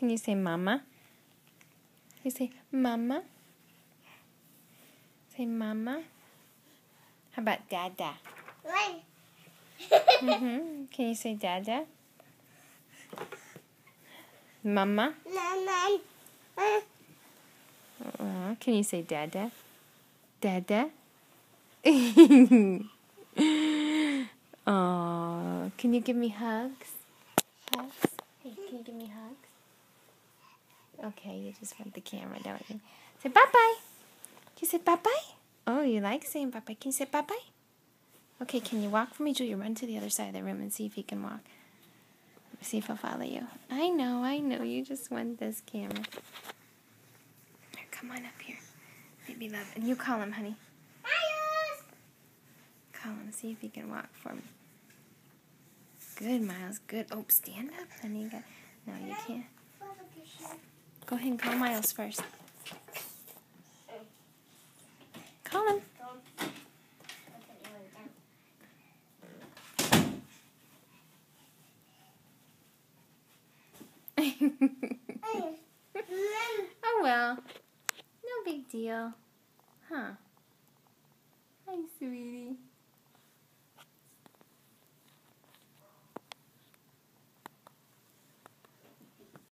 Can you say mama? You say mama? Say mama. How about dada? Can you say dada? Mama? Can you say dada? Dada? Oh, can you give me hugs? Hugs? Hey, can you give me hugs? Okay, you just want the camera, don't you? Say bye-bye. Can you say bye-bye? Oh, you like saying bye-bye. Can you say bye-bye? Okay, can you walk for me, Julia? Run to the other side of the room and see if he can walk. See if he'll follow you. I know. You just want this camera. Here, come on up here. Baby love. And you call him, honey. Miles! Call him. See if he can walk for me. Good, Miles. Good. Oh, stand up, honey. No, you can't. Go ahead and call Miles first. Call him. Oh, well. No big deal. Huh.